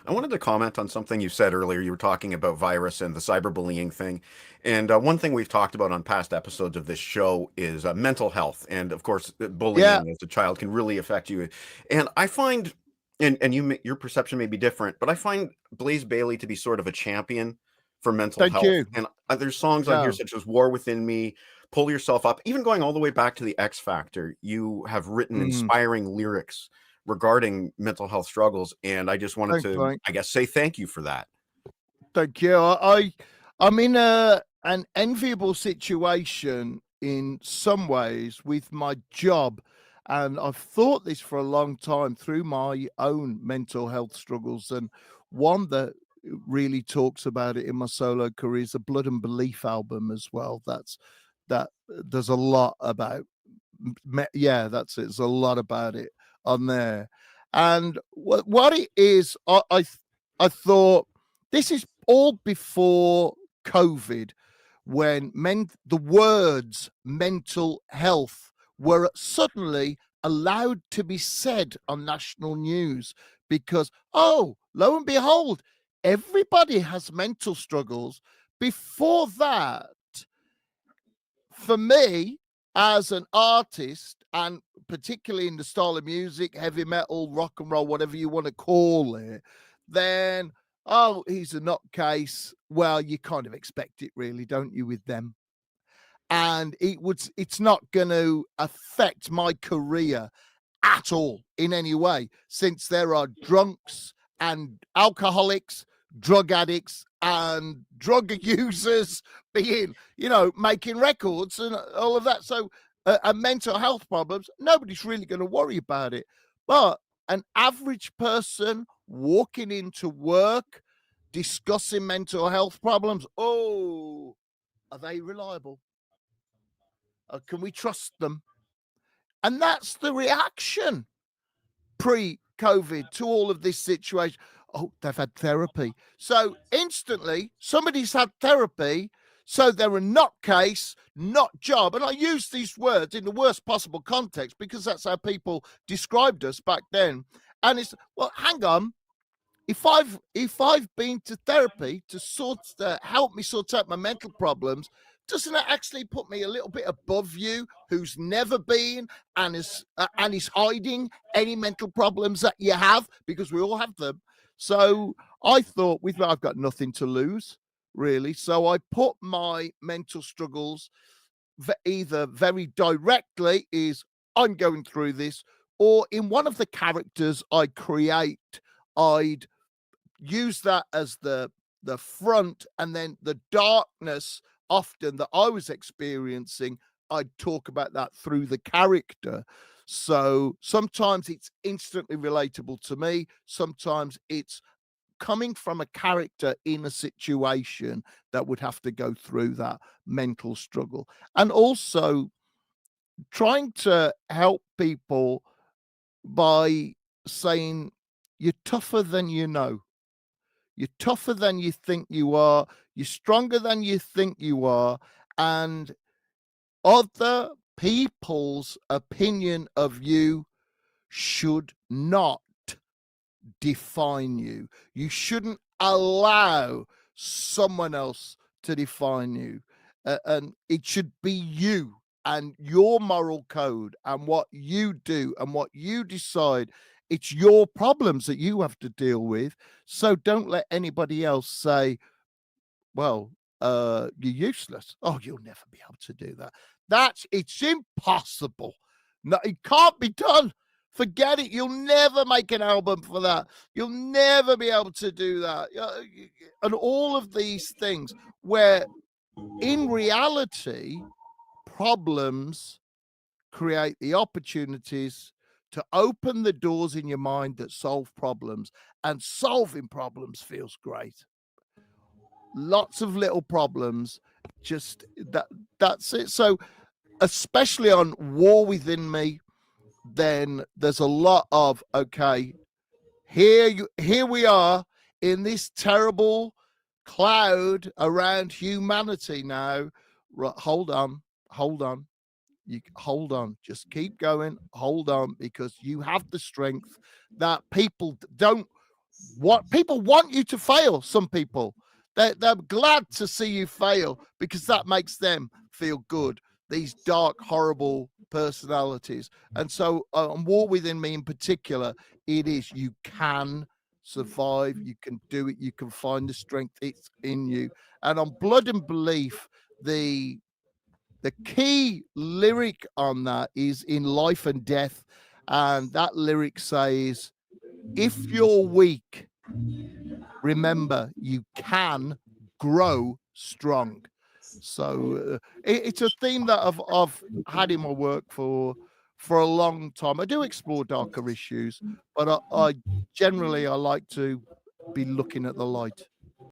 I wanted to comment on something you said earlier. You were talking about virus and the cyberbullying thing. And one thing we've talked about on past episodes of this show is mental health. And of course, Yeah, bullying as a child can really affect you. And I find, your perception may be different, but I find Blaze Bayley to be sort of a champion for mental thank health. you. And there's songs on here No, such as War Within Me, Pull Yourself Up, even going all the way back to the X Factor. You have written mm, inspiring lyrics regarding mental health struggles, and I just wanted thanks, to, mate. I guess, say thank you for that. Thank you. I'm in an enviable situation in some ways with my job, and I've thought this for a long time through my own mental health struggles. And one that really talks about it in my solo career is the Blood and Belief album as well. That there's a lot about. Yeah, that's it. There's a lot about it on there, and what it is, I thought this is all before COVID, when the words mental health were suddenly allowed to be said on national news because, oh, lo and behold, everybody has mental struggles. Before that, for me, as an artist, and particularly in the style of music, heavy metal, rock and roll, whatever you want to call it, then, oh, he's a nutcase. Well, you kind of expect it, really, don't you, with them? And it's not going to affect my career at all in any way, since there are drunks and alcoholics, drug addicts, and drug users being, making records and all of that. So, and mental health problems, nobody's really going to worry about it. But an average person walking into work discussing mental health problems, oh, are they reliable? Can we trust them? And that's the reaction pre-COVID to all of this situation. Oh, they've had therapy. So instantly, somebody's had therapy. So they're a nutcase, not job. And I use these words in the worst possible context because that's how people described us back then. And it's, well, hang on. If I've been to therapy to help me sort out my mental problems, doesn't that actually put me a little bit above you, who's never been and is hiding any mental problems that you have, because we all have them. So I thought, with I've got nothing to lose, really. So I put my mental struggles either very directly is I'm going through this, or in one of the characters I create, I'd use that as the front, and then the darkness often that I was experiencing, I'd talk about that through the character. So sometimes it's instantly relatable to me, sometimes it's coming from a character in a situation that would have to go through that mental struggle. And also trying to help people by saying you're tougher than you know. You're tougher than you think you are. You're stronger than you think you are. And other people's opinion of you should not define you. You shouldn't allow someone else to define you. And it should be you and your moral code and what you do and what you decide. It's your problems that you have to deal with. So don't let anybody else say, well, you're useless. Oh, you'll never be able to do that. It's impossible. No, it can't be done. Forget it. You'll never make an album for that. You'll never be able to do that. And all of these things, where in reality, problems create the opportunities to open the doors in your mind that solve problems. And solving problems feels great. Lots of little problems, just that's it. So especially on War Within Me, then there's a lot of, okay, here we are in this terrible cloud around humanity now. Right, hold on, you hold on, just keep going, hold on, because you have the strength that people don't what people want you to fail. Some people, they're glad to see you fail because that makes them feel good. These dark, horrible personalities. And so, on War Within Me in particular, it is you can survive, you can do it, you can find the strength, it's in you. And on Blood and Belief, the key lyric on that is in Life and Death. And that lyric says, if you're weak, remember you can grow strong. So it's a theme that I've had in my work for a long time. I do explore darker issues, but I generally I like to be looking at the light.